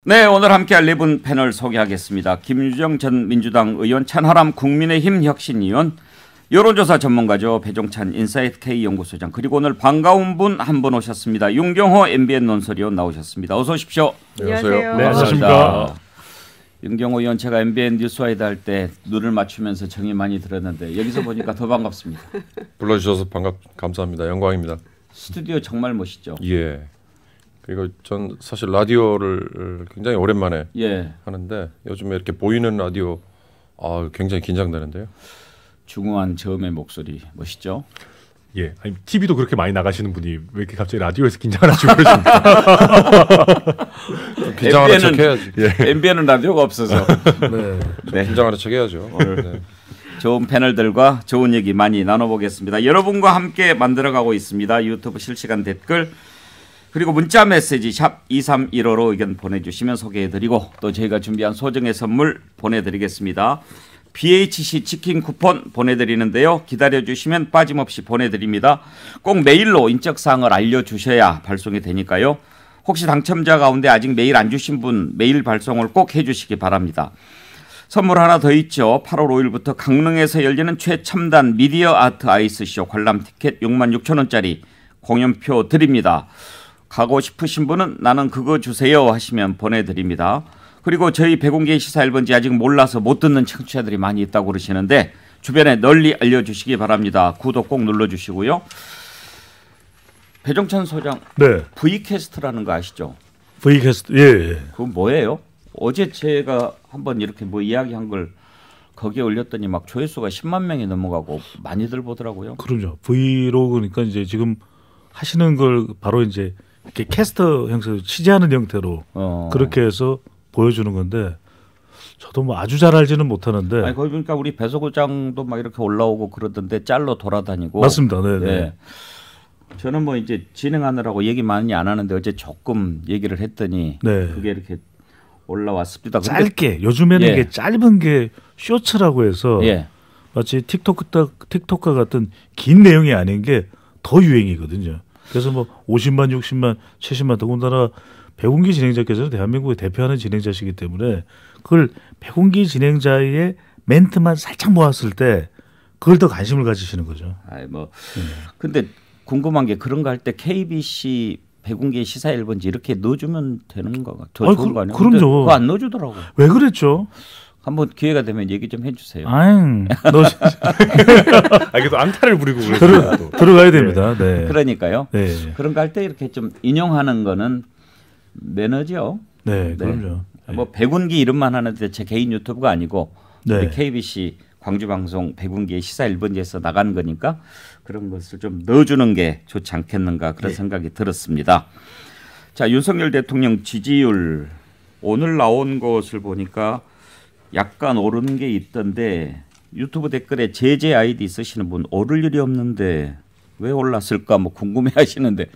네, 오늘 함께할 네 분 패널 소개하겠습니다. 김유정 전 민주당 의원, 찬하람 국민의힘 혁신위원, 여론조사 전문가죠. 배종찬 인사이트 K연구소장, 그리고 오늘 반가운 분 한 분 오셨습니다. 윤경호 MBN 논설위원 나오셨습니다. 어서 오십시오. 안녕하세요. 네, 안녕하십니까. 윤경호 의원, 제가 MBN 뉴스와이드 할 때 눈을 맞추면서 정이 많이 들었는데 여기서 보니까 더 반갑습니다. 불러주셔서 감사합니다. 영광입니다. 스튜디오 정말 멋있죠. 예. 그리고 전 사실 라디오를 굉장히 오랜만에 하는데 요즘에 이렇게 보이는 라디오 굉장히 긴장되는데요. 중후한 저음의 목소리 멋있죠. 예, 아니 TV도 그렇게 많이 나가시는 분이 왜 이렇게 갑자기 라디오에서 긴장을 하시고 그러십니까? 긴장하는 척 해야지. MBN은 라디오가 없어서. 네. 긴장하는 척 해야죠. 오늘 좋은 패널들과 좋은 얘기 많이 나눠보겠습니다. 여러분과 함께 만들어가고 있습니다. 유튜브 실시간 댓글 그리고 문자 메시지 샵 2315로 의견 보내주시면 소개해드리고 또 저희가 준비한 소정의 선물 보내드리겠습니다. BHC 치킨 쿠폰 보내드리는데요. 기다려주시면 빠짐없이 보내드립니다. 꼭 메일로 인적사항을 알려주셔야 발송이 되니까요. 혹시 당첨자 가운데 아직 메일 안 주신 분 메일 발송을 꼭 해주시기 바랍니다. 선물 하나 더 있죠. 8월 5일부터 강릉에서 열리는 최첨단 미디어 아트 아이스쇼 관람 티켓 66,000원짜리 공연표 드립니다. 가고 싶으신 분은 나는 그거 주세요 하시면 보내드립니다. 그리고 저희 백운계 시사 1번지 아직 몰라서 못 듣는 청취자들이 많이 있다고 그러시는데 주변에 널리 알려주시기 바랍니다. 구독 꼭 눌러주시고요. 배종찬 소장, 네. V캐스트라는 거 아시죠? V캐스트, 예. 그건 뭐예요? 어제 제가 한번 이렇게 뭐 이야기한 걸 거기에 올렸더니 막 조회수가 10만 명이 넘어가고 많이들 보더라고요. 그럼요. 브이로그니까 이제 지금 하시는 걸 바로 이제 이렇게 캐스터 형식으로 취재하는 형태로 그렇게 해서 보여주는 건데 저도 뭐 아주 잘 알지는 못하는데. 아니 거기 보니까 우리 배소구장도 막 이렇게 올라오고 그러던데 짤로 돌아다니고. 맞습니다. 네. 네. 저는 뭐 이제 진행하느라고 얘기 많이 안 하는데 어제 조금 얘기를 했더니 그게 이렇게 올라왔습니다. 짧게 요즘에는 이게 짧은 게 쇼츠라고 해서 마치 틱톡과 같은 긴 내용이 아닌 게 더 유행이거든요. 그래서 뭐 50만, 60만, 70만 더군다나 백운기 진행자께서는 대한민국을 대표하는 진행자시기 때문에 그걸 백운기 진행자의 멘트만 살짝 모았을 때 그걸 더 관심을 가지시는 거죠. 근데 궁금한 게 그런 거 할 때 KBC 백운기 시사 1번지 이렇게 넣어주면 되는 거가 더 좋은 거 아니에요? 그럼요. 그거 안 넣어주더라고. 왜 그랬죠? 한번 기회가 되면 얘기 좀 해주세요. 그래도 앙탈을 부리고 들어가야 됩니다. 네. 그러니까요. 그런 거 할 때 이렇게 좀 인용하는 거는 매너죠. 네, 그럼요. 뭐 백운기 이름만 하는데 제 개인 유튜브가 아니고 우리 KBC 광주방송 백운기의 시사 1번지에서 나간 거니까 그런 것을 좀 넣어주는 게 좋지 않겠는가 그런 생각이 들었습니다. 자, 윤석열 대통령 지지율 오늘 나온 것을 보니까 약간 오르는 게 있던데 유튜브 댓글에 제재 아이디 쓰시는 분 오를 일이 없는데 왜 올랐을까 뭐 궁금해하시는데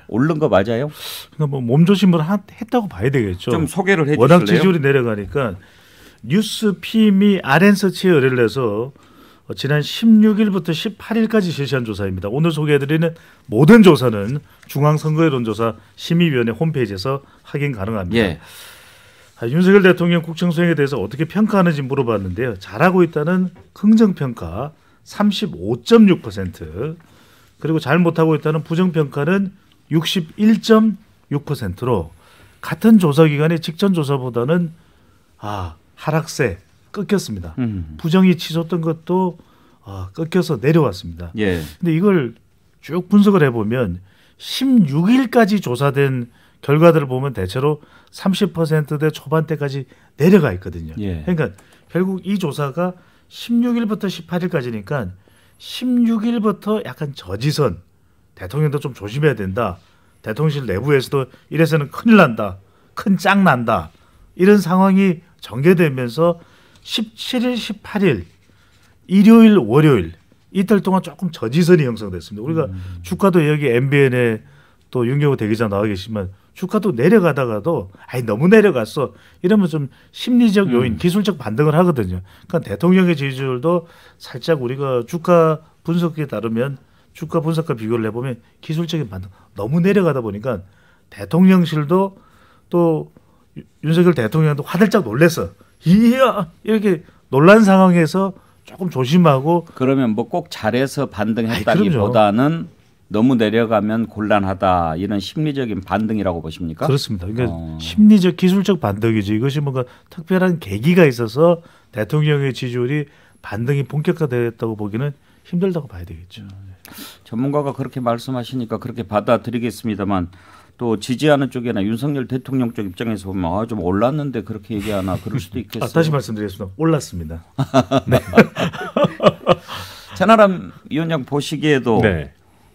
오른 거 맞아요? 그러니까 뭐 몸조심을 했다고 봐야 되겠죠. 좀 소개를 해주실래요? 워낙 지지율이 내려가니까 뉴스피미 RN서치에 의뢰를 해서 지난 16일부터 18일까지 실시한 조사입니다. 오늘 소개해드리는 모든 조사는 중앙선거여론조사 심의위원회 홈페이지에서 확인 가능합니다. 윤석열 대통령 국정 수행에 대해서 어떻게 평가하는지 물어봤는데요. 잘하고 있다는 긍정평가 35.6%, 그리고 잘 못하고 있다는 부정평가는 61.6%로 같은 조사기간의 직전 조사보다는 하락세 꺾였습니다. 부정이 치솟던 것도 꺾여서 내려왔습니다. 근데 이걸 쭉 분석을 해보면 16일까지 조사된 결과들을 보면 대체로 30%대 초반대까지 내려가 있거든요. 그러니까 결국 이 조사가 16일부터 18일까지니까 16일부터 약간 저지선, 대통령도 좀 조심해야 된다. 대통령실 내부에서도 이래서는 큰일 난다. 큰 짱 난다. 이런 상황이 전개되면서 17일, 18일, 일요일, 월요일 이틀 동안 조금 저지선이 형성됐습니다. 우리가 주가도 여기 MBN에 또 윤경호 대기자 나와 계시지만 주가도 내려가다가도 너무 내려갔어 이러면 좀 심리적 요인, 기술적 반등을 하거든요. 그러니까 대통령의 지지율도 살짝 우리가 주가 분석에 따르면 주가 분석과 비교를 해보면 기술적인 반등 너무 내려가다 보니까 대통령실도 또 윤석열 대통령도 화들짝 놀래서 이야 이렇게 놀란 상황에서 조금 조심하고 그러면 뭐 꼭 잘해서 반등했다기보다는 너무 내려가면 곤란하다 이런 심리적인 반등이라고 보십니까? 그렇습니다. 그러니까 심리적 기술적 반등이지 이것이 뭔가 특별한 계기가 있어서 대통령의 지지율이 반등이 본격화되었다고 보기는 힘들다고 봐야 되겠죠. 전문가가 그렇게 말씀하시니까 그렇게 받아들이겠습니다만 또 지지하는 쪽이나 윤석열 대통령 쪽 입장에서 보면 좀 올랐는데 그렇게 얘기하나 그럴 수도 있겠어요. 다시 말씀드리겠습니다. 올랐습니다. 네. 천하람 위원장 보시기에도 네.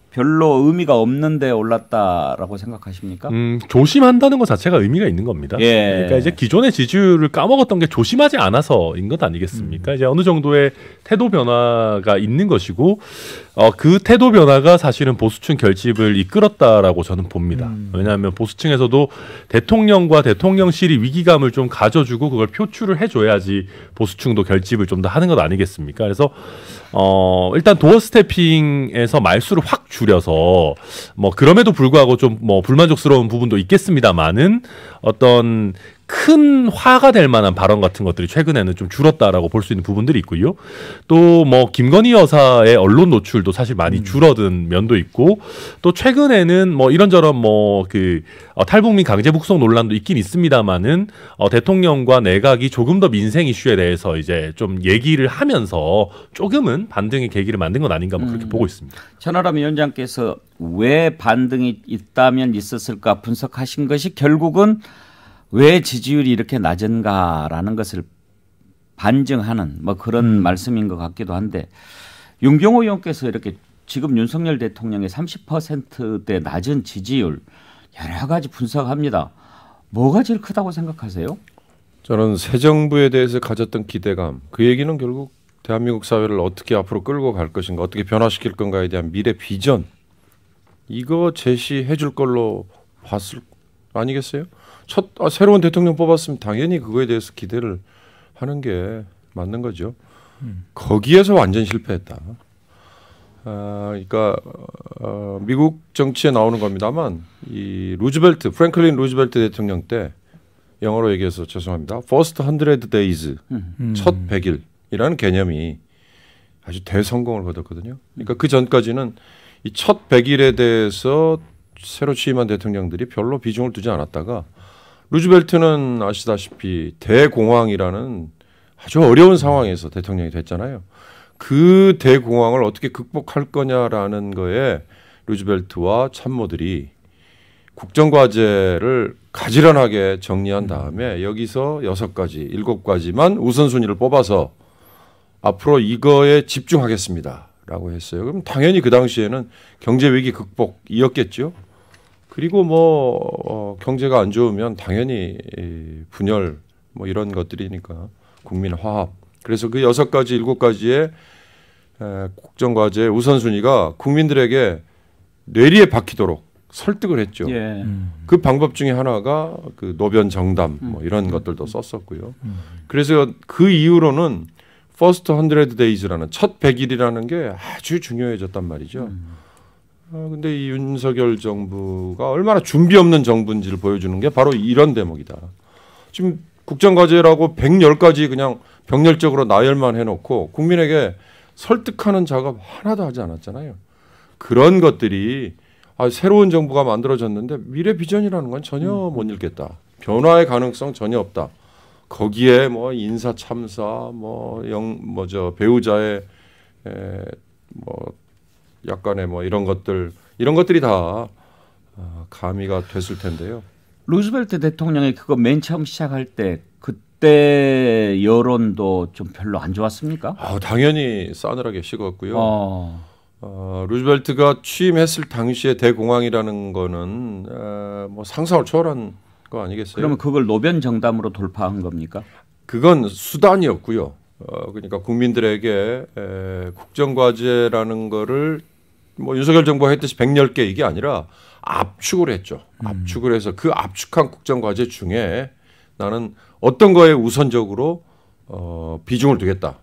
별로 의미가 없는데 올랐다라고 생각하십니까? 조심한다는 것 자체가 의미가 있는 겁니다. 예. 그러니까 이제 기존의 지지율을 까먹었던 게 조심하지 않아서인 것 아니겠습니까? 이제 어느 정도의 태도 변화가 있는 것이고 그 태도 변화가 사실은 보수층 결집을 이끌었다라고 저는 봅니다. 왜냐하면 보수층에서도 대통령과 대통령실이 위기감을 좀 가져주고 그걸 표출을 해줘야지 보수층도 결집을 좀 더 하는 것 아니겠습니까? 그래서 일단 도어 스태핑에서 말수를 확 줄여서 뭐 그럼에도 불구하고 좀 뭐 불만족스러운 부분도 있겠습니다만은 어떤 큰 화가 될 만한 발언 같은 것들이 최근에는 좀 줄었다라고 볼 수 있는 부분들이 있고요. 또 뭐 김건희 여사의 언론 노출도 사실 많이 줄어든 면도 있고 또 최근에는 뭐 이런저런 뭐 그 탈북민 강제 북송 논란도 있긴 있습니다만은 대통령과 내각이 조금 더 민생 이슈에 대해서 이제 좀 얘기를 하면서 조금은 반등의 계기를 만든 건 아닌가 뭐 그렇게 보고 있습니다. 천하람 위원장께서 왜 반등이 있다면 있었을까 분석하신 것이 결국은 왜 지지율이 이렇게 낮은가라는 것을 반증하는 뭐 그런 말씀인 것 같기도 한데 윤경호 의원께서 이렇게 지금 윤석열 대통령의 30%대 낮은 지지율 여러 가지 분석합니다. 뭐가 제일 크다고 생각하세요? 저는 새 정부에 대해서 가졌던 기대감 그 얘기는 결국 대한민국 사회를 어떻게 앞으로 끌고 갈 것인가 어떻게 변화시킬 건가에 대한 미래 비전 이거 제시해 줄 걸로 봤을 아니겠어요? 새로운 대통령 뽑았으면 당연히 그거에 대해서 기대를 하는 게 맞는 거죠. 거기에서 완전 실패했다. 그러니까 미국 정치에 나오는 겁니다만 이 프랭클린 루즈벨트 대통령 때 영어로 얘기해서 죄송합니다. First 100 days, 첫 100일이라는 개념이 아주 대성공을 거뒀거든요. 그러니까 그 전까지는 이 첫 100일에 대해서 새로 취임한 대통령들이 별로 비중을 두지 않았다가 루즈벨트는 아시다시피 대공황이라는 아주 어려운 상황에서 대통령이 됐잖아요. 그 대공황을 어떻게 극복할 거냐라는 거에 루즈벨트와 참모들이 국정과제를 가지런하게 정리한 다음에 여기서 6가지, 7가지만 우선순위를 뽑아서 앞으로 이거에 집중하겠습니다라고 했어요. 그럼 당연히 그 당시에는 경제위기 극복이었겠죠. 그리고 뭐 경제가 안 좋으면 당연히 분열 뭐 이런 것들이니까 국민 화합. 그래서 그 6가지, 7가지의 국정과제의 우선순위가 국민들에게 뇌리에 박히도록 설득을 했죠. 예. 그 방법 중에 하나가 그 노변 정담 뭐 이런 것들도 썼었고요. 그래서 그 이후로는 First 100 days라는 첫 100일이라는 게 아주 중요해졌단 말이죠. 근데 이 윤석열 정부가 얼마나 준비 없는 정부인지를 보여주는 게 바로 이런 대목이다. 지금 국정과제라고 110가지 그냥 병렬적으로 나열만 해놓고 국민에게 설득하는 작업 하나도 하지 않았잖아요. 그런 것들이 새로운 정부가 만들어졌는데 미래 비전이라는 건 전혀 못 읽겠다. 변화의 가능성 전혀 없다. 거기에 뭐 인사 참사, 배우자의 약간의 뭐 이런 것들이 다 가미가 됐을 텐데요. 루즈벨트 대통령이 그거 맨 처음 시작할 때 그때 여론도 좀 별로 안 좋았습니까? 당연히 싸늘하게 식었고요. 루즈벨트가 취임했을 당시에 대공황이라는 거는 뭐 상상을 초월한 거 아니겠어요? 그러면 그걸 노변 정담으로 돌파한 겁니까? 그건 수단이었고요. 그러니까 국민들에게 국정과제라는 거를 뭐 윤석열 정부가 했듯이 110개 이게 아니라 압축을 했죠. 압축을 해서 그 압축한 국정과제 중에 나는 어떤 거에 우선적으로 비중을 두겠다.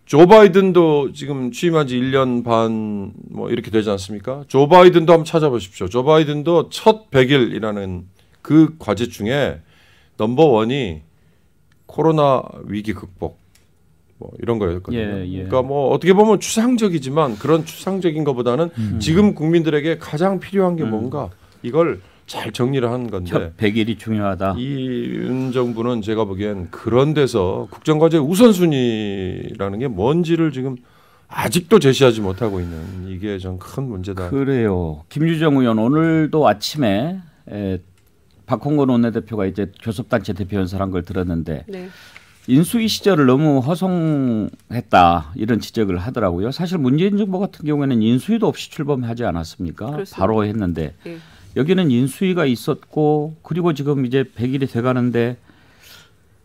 조 바이든도 지금 취임한 지 1년 반 뭐 이렇게 되지 않습니까? 조 바이든도 한번 찾아보십시오. 조 바이든도 첫 100일이라는 그 과제 중에 넘버원이 코로나 위기 극복 뭐 이런 거였거든요. 그러니까 뭐 어떻게 보면 추상적이지만 그런 추상적인 것보다는 지금 국민들에게 가장 필요한 게 뭔가 이걸 잘 정리를 한 건데 첫 100일이 중요하다. 이 윤 정부는 제가 보기엔 그런 데서 국정과제 우선순위라는 게 뭔지를 지금 아직도 제시하지 못하고 있는 이게 좀 큰 문제다. 그래요. 김유정 의원 오늘도 아침에 박홍근 원내대표가 이제 교섭단체 대표 연설한 걸 들었는데 네. 인수위 시절을 너무 허송했다 이런 지적을 하더라고요. 사실 문재인 정부 같은 경우에는 인수위도 없이 출범하지 않았습니까? 그렇습니다. 바로 했는데 네. 여기는 인수위가 있었고 그리고 지금 이제 100일이 돼가는데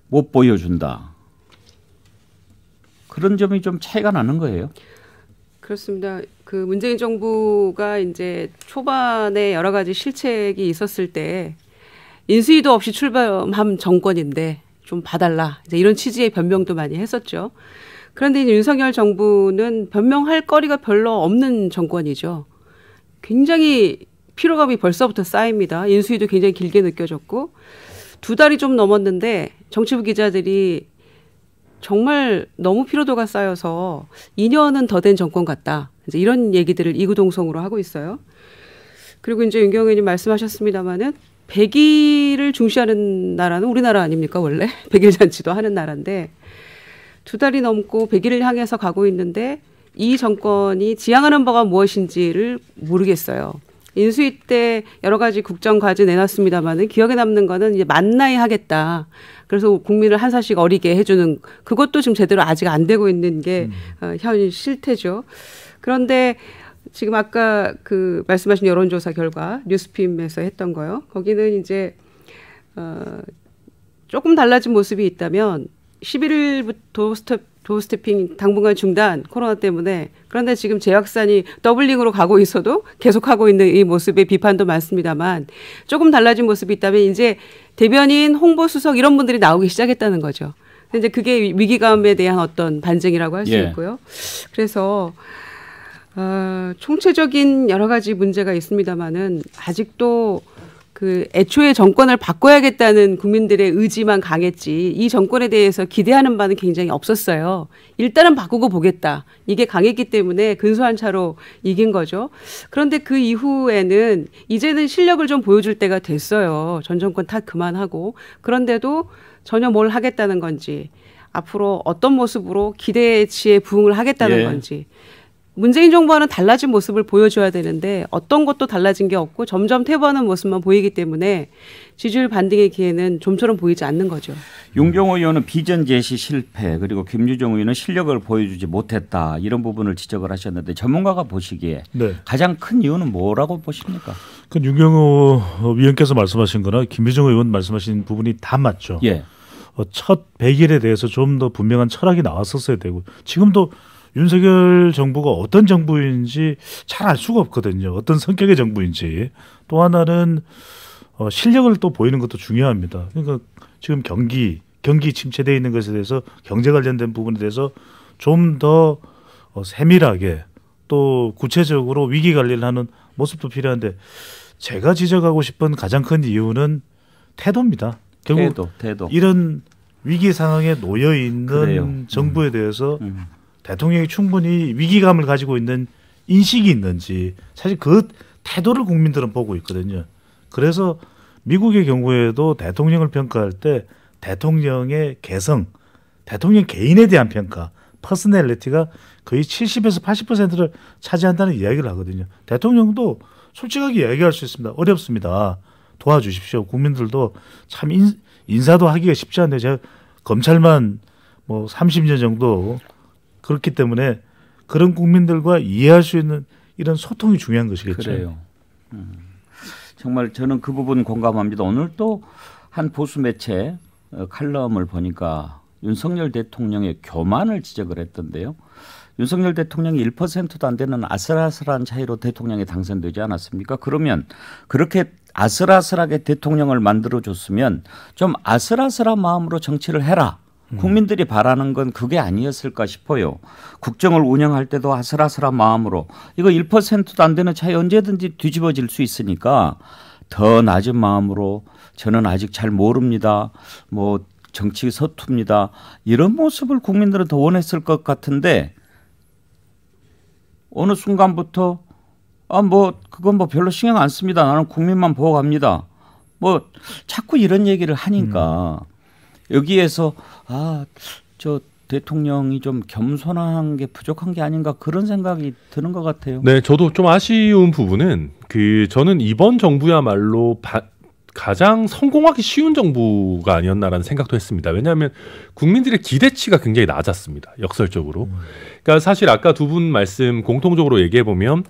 못 보여준다. 그런 점이 좀 차이가 나는 거예요. 그렇습니다. 그 문재인 정부가 이제 초반에 여러 가지 실책이 있었을 때 인수위도 없이 출범한 정권인데 좀 봐달라. 이제 이런 취지의 변명도 많이 했었죠. 그런데 이제 윤석열 정부는 변명할 거리가 별로 없는 정권이죠. 굉장히 피로감이 벌써부터 쌓입니다. 인수위도 굉장히 길게 느껴졌고 2달이 좀 넘었는데 정치부 기자들이 정말 너무 피로도가 쌓여서 2년은 더 된 정권 같다. 이제 이런 얘기들을 이구동성으로 하고 있어요. 그리고 이제 윤경호 의원님 말씀하셨습니다마는 100일을 중시하는 나라는 우리나라 아닙니까 원래? 100일 잔치도 하는 나라인데 2달이 넘고 100일을 향해서 가고 있는데 이 정권이 지향하는 바가 무엇인지를 모르겠어요. 인수위 때 여러 가지 국정과제 내놨습니다마는 기억에 남는 거는 이제 만나야 하겠다. 그래서 국민을 한 살씩 어리게 해주는 그것도 지금 제대로 아직 안 되고 있는 게 현 실태죠. 그런데 지금 아까 그 말씀하신 여론조사 결과 뉴스핌에서 했던 거요. 거기는 이제 조금 달라진 모습이 있다면 11일부터 도어스태핑 당분간 중단 코로나 때문에 그런데 지금 재확산이 더블링으로 가고 있어도 계속하고 있는 이 모습에 비판도 많습니다만 조금 달라진 모습이 있다면 이제 대변인 홍보수석 이런 분들이 나오기 시작했다는 거죠. 근데 이제 그게 위기감에 대한 어떤 반증이라고 할 수 있고요. 그래서 총체적인 여러 가지 문제가 있습니다만은 아직도 그 애초에 정권을 바꿔야겠다는 국민들의 의지만 강했지 이 정권에 대해서 기대하는 바는 굉장히 없었어요. 일단은 바꾸고 보겠다. 이게 강했기 때문에 근소한 차로 이긴 거죠. 그런데 그 이후에는 이제는 실력을 좀 보여줄 때가 됐어요. 전 정권 탓 그만하고. 그런데도 전혀 뭘 하겠다는 건지 앞으로 어떤 모습으로 기대치에 부응을 하겠다는 건지. 문재인 정부와는 달라진 모습을 보여줘야 되는데 어떤 것도 달라진 게 없고 점점 퇴보하는 모습만 보이기 때문에 지지율 반등의 기회는 좀처럼 보이지 않는 거죠. 윤경호 의원은 비전 제시 실패 그리고 김유정 의원은 실력을 보여주지 못했다 이런 부분을 지적을 하셨는데 전문가가 보시기에 가장 큰 이유는 뭐라고 보십니까? 그 윤경호 위원께서 말씀하신 거나 김유정 의원 말씀하신 부분이 다 맞죠. 첫 100일에 대해서 좀 더 분명한 철학이 나왔었어야 되고 지금도 윤석열 정부가 어떤 정부인지 잘 알 수가 없거든요. 어떤 성격의 정부인지. 또 하나는 실력을 또 보이는 것도 중요합니다. 그러니까 지금 경기 침체되어 있는 것에 대해서 경제 관련된 부분에 대해서 좀 더 세밀하게 또 구체적으로 위기 관리를 하는 모습도 필요한데 제가 지적하고 싶은 가장 큰 이유는 태도입니다. 결국 태도. 이런 위기 상황에 놓여 있는 정부에 대해서 대통령이 충분히 위기감을 가지고 있는 인식이 있는지 사실 그 태도를 국민들은 보고 있거든요. 그래서 미국의 경우에도 대통령을 평가할 때 대통령의 개성, 대통령 개인에 대한 평가, 퍼스널리티가 거의 70에서 80%를 차지한다는 이야기를 하거든요. 대통령도 솔직하게 이야기할 수 있습니다. 어렵습니다. 도와주십시오. 국민들도 참 인사도 하기가 쉽지 않네요. 제가 검찰만 뭐 30년 정도 그렇기 때문에 그런 국민들과 이해할 수 있는 이런 소통이 중요한 것이겠죠. 그래요. 정말 저는 그 부분 공감합니다. 오늘 또 한 보수 매체 칼럼을 보니까 윤석열 대통령의 교만을 지적을 했던데요. 윤석열 대통령이 1%도 안 되는 아슬아슬한 차이로 대통령이 당선되지 않았습니까? 그러면 그렇게 아슬아슬하게 대통령을 만들어줬으면 좀 아슬아슬한 마음으로 정치를 해라. 국민들이 바라는 건 그게 아니었을까 싶어요. 국정을 운영할 때도 아슬아슬한 마음으로 이거 1%도 안 되는 차이 언제든지 뒤집어질 수 있으니까 더 낮은 마음으로 저는 아직 잘 모릅니다. 뭐 정치 서투입니다. 이런 모습을 국민들은 더 원했을 것 같은데 어느 순간부터 그건 뭐 별로 신경 안 씁니다. 나는 국민만 보고 갑니다. 뭐 자꾸 이런 얘기를 하니까 여기에서 저 대통령이 좀 겸손한 게 부족한 게 아닌가 그런 생각이 드는 것 같아요. 네, 저도 좀 아쉬운 부분은 저는 이번 정부야말로 가장 성공하기 쉬운 정부가 아니었나라는 생각도 했습니다. 왜냐하면 국민들의 기대치가 굉장히 낮았습니다. 역설적으로. 그러니까 사실 아까 두 분 말씀 공통적으로 얘기해 보면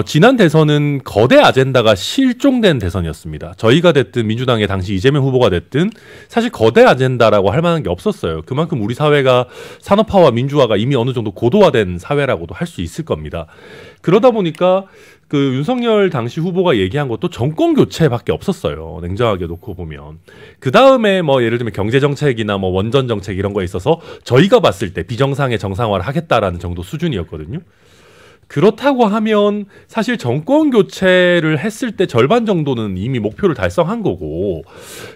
지난 대선은 거대 아젠다가 실종된 대선이었습니다. 저희가 됐든 민주당의 당시 이재명 후보가 됐든 사실 거대 아젠다라고 할 만한 게 없었어요. 그만큼 우리 사회가 산업화와 민주화가 이미 어느 정도 고도화된 사회라고도 할 수 있을 겁니다. 그러다 보니까 윤석열 당시 후보가 얘기한 것도 정권 교체밖에 없었어요. 냉정하게 놓고 보면. 그 다음에 예를 들면 경제정책이나 원전 정책 이런 거에 있어서 저희가 봤을 때 비정상의 정상화를 하겠다라는 정도 수준이었거든요. 그렇다고 하면 사실 정권 교체를 했을 때 절반 정도는 이미 목표를 달성한 거고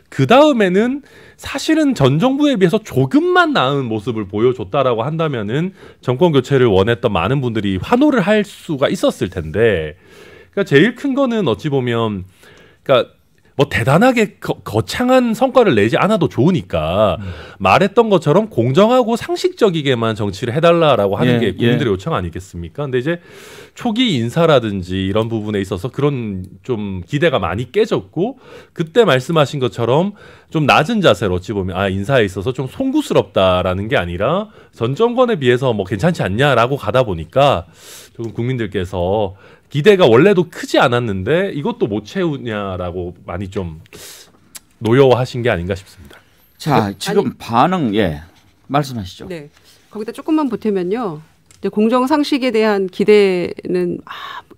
그 다음에는 사실은 전 정부에 비해서 조금만 나은 모습을 보여줬다라고 한다면은 정권 교체를 원했던 많은 분들이 환호를 할 수가 있었을 텐데 그러니까 제일 큰 거는 어찌 보면 그러니까 대단하게 거창한 성과를 내지 않아도 좋으니까 말했던 것처럼 공정하고 상식적이게만 정치를 해달라라고 하는 게 국민들의 요청 아니겠습니까? 근데 이제 초기 인사라든지 이런 부분에 있어서 그런 좀 기대가 많이 깨졌고 그때 말씀하신 것처럼 좀 낮은 자세로 어찌 보면 인사에 있어서 좀 송구스럽다라는 게 아니라 전 정권에 비해서 괜찮지 않냐라고 가다 보니까 조금 국민들께서 기대가 원래도 크지 않았는데 이것도 못 채우냐라고 많이 좀 노여워하신 게 아닌가 싶습니다. 자, 지금 반응 말씀하시죠. 네, 거기다 조금만 보태면요. 공정 상식에 대한 기대는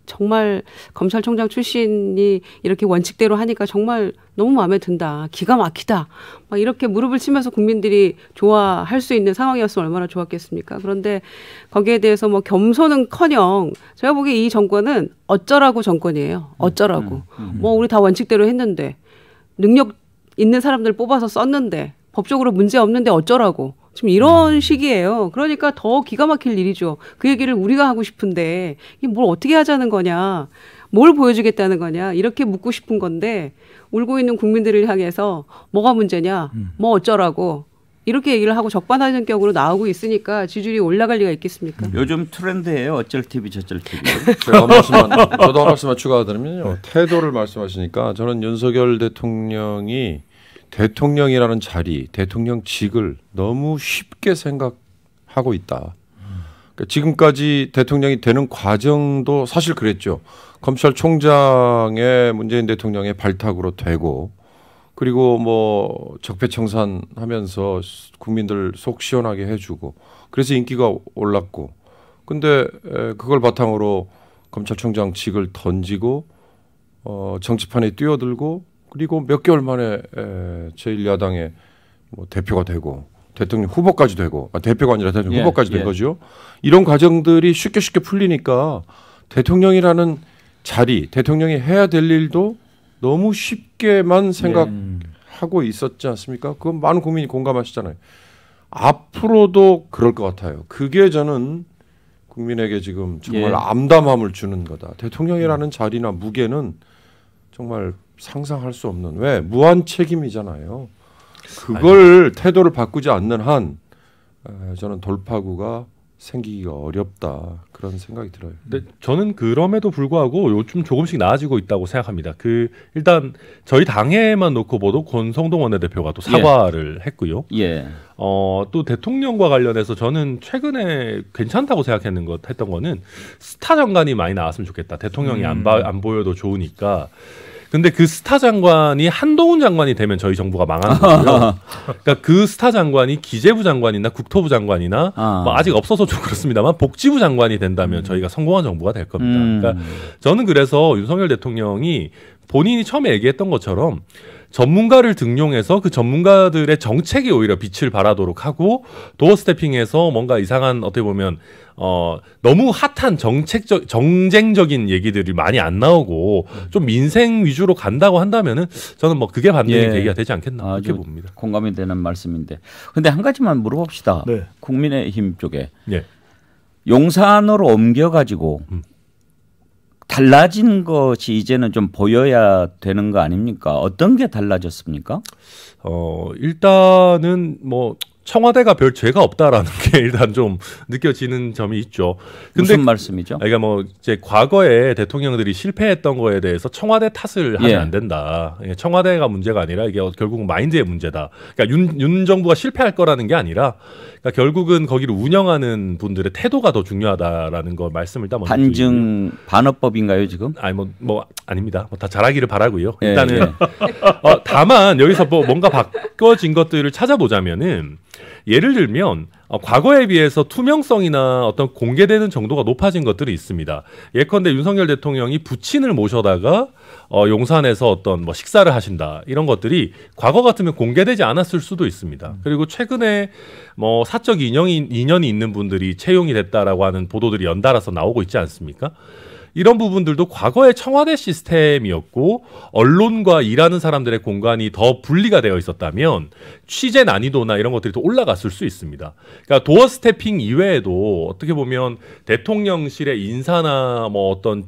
정말 검찰총장 출신이 이렇게 원칙대로 하니까 정말 너무 마음에 든다. 기가 막히다. 막 이렇게 무릎을 치면서 국민들이 좋아할 수 있는 상황이었으면 얼마나 좋았겠습니까? 그런데 거기에 대해서 겸손은커녕 제가 보기에 이 정권은 어쩌라고 정권이에요. 어쩌라고. 우리 다 원칙대로 했는데 능력 있는 사람들 뽑아서 썼는데 법적으로 문제 없는데 어쩌라고. 지금 이런 시기예요. 그러니까 더 기가 막힐 일이죠. 그 얘기를 우리가 하고 싶은데 이게 뭘 어떻게 하자는 거냐. 뭘 보여주겠다는 거냐. 이렇게 묻고 싶은 건데 울고 있는 국민들을 향해서 뭐가 문제냐. 뭐 어쩌라고. 이렇게 얘기를 하고 적반하장 격으로 나오고 있으니까 지지율이 올라갈 리가 있겠습니까? 요즘 트렌드예요. 어쩔 TV 저쩔 TV. 저도 한 말씀만 추가드리면요. 태도를 말씀하시니까 저는 윤석열 대통령이 대통령이라는 자리, 대통령직을 너무 쉽게 생각하고 있다. 그러니까 지금까지 대통령이 되는 과정도 사실 그랬죠. 검찰총장의 문재인 대통령의 발탁으로 되고 그리고 적폐청산하면서 국민들 속 시원하게 해주고 그래서 인기가 올랐고 근데 그걸 바탕으로 검찰총장직을 던지고 정치판에 뛰어들고 그리고 몇 개월 만에 제1야당의 대표가 되고 대통령 후보까지 되고 대표가 아니라 대통령 후보까지 된 거죠. 이런 과정들이 쉽게 풀리니까 대통령이라는 자리, 대통령이 해야 될 일도 너무 쉽게만 생각하고 있었지 않습니까? 그건 많은 국민이 공감하시잖아요. 앞으로도 그럴 것 같아요. 그게 저는 국민에게 지금 정말 암담함을 주는 거다. 대통령이라는 자리나 무게는 정말 상상할 수 없는 왜 무한 책임이잖아요. 그걸 태도를 바꾸지 않는 한 저는 돌파구가 생기기가 어렵다 그런 생각이 들어요. 근데 저는 그럼에도 불구하고 요즘 조금씩 나아지고 있다고 생각합니다. 일단 저희 당에만 놓고 봐도 권성동 원내대표가 또 사과를 했고요. 또 대통령과 관련해서 저는 최근에 괜찮다고 했던 거는 스타 장관이 많이 나왔으면 좋겠다. 대통령이 안 보여도 좋으니까. 근데 그 스타 장관이 한동훈 장관이 되면 저희 정부가 망하는 거고요. 그러니까 그 스타 장관이 기재부 장관이나 국토부 장관이나 아직 없어서 좀 그렇습니다만 복지부 장관이 된다면 저희가 성공한 정부가 될 겁니다. 그러니까 저는 그래서 윤석열 대통령이 본인이 처음에 얘기했던 것처럼 전문가를 등용해서 그 전문가들의 정책이 오히려 빛을 발하도록 하고 도어 스태핑에서 뭔가 이상한 어떻게 보면 너무 핫한 정쟁적인 얘기들이 많이 안 나오고 좀 민생 위주로 간다고 한다면은 저는 뭐 그게 반대의 계기가 되지 않겠나 그렇게 봅니다. 공감이 되는 말씀인데, 근데 한 가지만 물어봅시다. 네. 국민의힘 쪽에 용산으로 옮겨가지고 달라진 것이 이제는 좀 보여야 되는 거 아닙니까? 어떤 게 달라졌습니까? 일단은 뭐 청와대가 별 죄가 없다라는 게 일단 좀 느껴지는 점이 있죠. 근데 무슨 말씀이죠? 그러니까 뭐 이제 과거에 대통령들이 실패했던 거에 대해서 청와대 탓을 하면 안 된다. 청와대가 문제가 아니라 이게 결국은 마인드의 문제다. 그러니까 윤 정부가 실패할 거라는 게 아니라 그러니까 결국은 거기를 운영하는 분들의 태도가 더 중요하다라는 거 말씀을 일단 먼저 반증 반어법인가요 지금? 아니 뭐 아닙니다. 뭐 다 잘하기를 바라고요. 일단은 다만 여기서 뭐 뭔가 바꿔진 것들을 찾아보자면은 예를 들면 과거에 비해서 투명성이나 어떤 공개되는 정도가 높아진 것들이 있습니다. 예컨대 윤석열 대통령이 부친을 모셔다가 용산에서 어떤 뭐 식사를 하신다 이런 것들이 과거 같으면 공개되지 않았을 수도 있습니다. 그리고 최근에 뭐 사적 인연이 있는 분들이 채용이 됐다라고 하는 보도들이 연달아서 나오고 있지 않습니까? 이런 부분들도 과거의 청와대 시스템이었고 언론과 일하는 사람들의 공간이 더 분리가 되어 있었다면 취재 난이도나 이런 것들이 더 올라갔을 수 있습니다. 그러니까 도어 스태핑 이외에도 어떻게 보면 대통령실의 인사나 뭐 어떤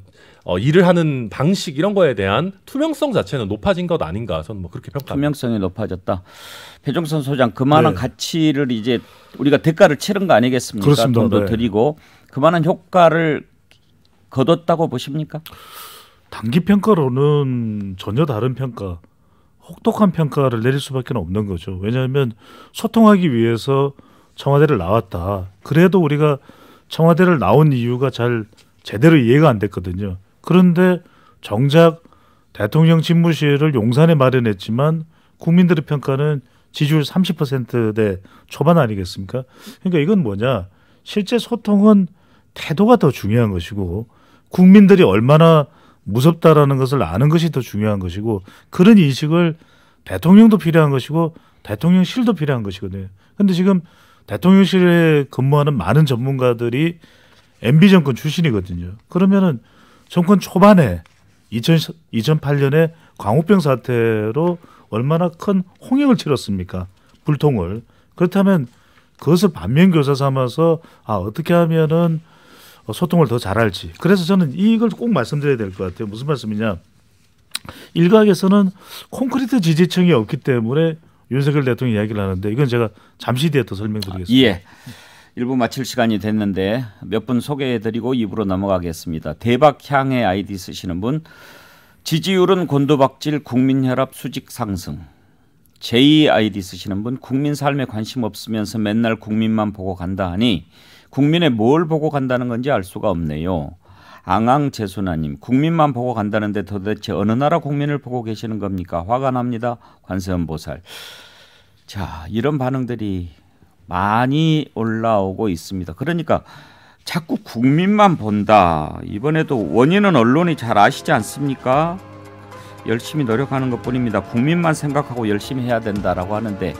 일을 하는 방식 이런 거에 대한 투명성 자체는 높아진 것 아닌가 저는 뭐 그렇게 평가합니다. 투명성이 높아졌다. 배종선 소장 그만한 가치를 이제 우리가 대가를 치른 거 아니겠습니까? 그렇습니다. 돈도 드리고 그만한 효과를 거뒀다고 보십니까? 단기 평가로는 전혀 다른 평가, 혹독한 평가를 내릴 수밖에 없는 거죠. 왜냐하면 소통하기 위해서 청와대를 나왔다. 그래도 우리가 청와대를 나온 이유가 제대로 이해가 안 됐거든요. 그런데 정작 대통령 집무실을 용산에 마련했지만 국민들의 평가는 지지율 30%대 초반 아니겠습니까? 그러니까 이건 뭐냐? 실제 소통은 태도가 더 중요한 것이고 국민들이 얼마나 무섭다라는 것을 아는 것이 더 중요한 것이고 그런 인식을 대통령도 필요한 것이고 대통령실도 필요한 것이거든요. 그런데 지금 대통령실에 근무하는 많은 전문가들이 MB 정권 출신이거든요. 그러면은 정권 초반에 2008년에 광우병 사태로 얼마나 큰 홍역을 치렀습니까? 불통을. 그렇다면 그것을 반면교사 삼아서 어떻게 하면은 소통을 더 잘할지. 그래서 저는 이걸 꼭 말씀드려야 될 것 같아요. 무슨 말씀이냐. 일각에서는 콘크리트 지지층이 없기 때문에 윤석열 대통령이 이야기를 하는데 이건 제가 잠시 뒤에 또 설명드리겠습니다. 예. 1부 마칠 시간이 됐는데 몇 분 소개해드리고 2부로 넘어가겠습니다. 대박향의 아이디 쓰시는 분. 지지율은 곤두박질 국민혈압 수직 상승. 제2 아이디 쓰시는 분. 국민 삶에 관심 없으면서 맨날 국민만 보고 간다 하니 국민의 뭘 보고 간다는 건지 알 수가 없네요. 앙앙재순아님, 국민만 보고 간다는데 도대체 어느 나라 국민을 보고 계시는 겁니까? 화가 납니다. 관세음보살. 자, 이런 반응들이 많이 올라오고 있습니다. 그러니까 자꾸 국민만 본다. 이번에도 원인은 언론이 잘 아시지 않습니까? 열심히 노력하는 것뿐입니다. 국민만 생각하고 열심히 해야 된다라고 하는데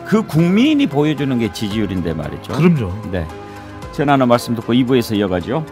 그 국민이 보여주는 게 지지율인데 말이죠. 그럼요. 네. 전하는 말씀 듣고 2부에서 이어가죠.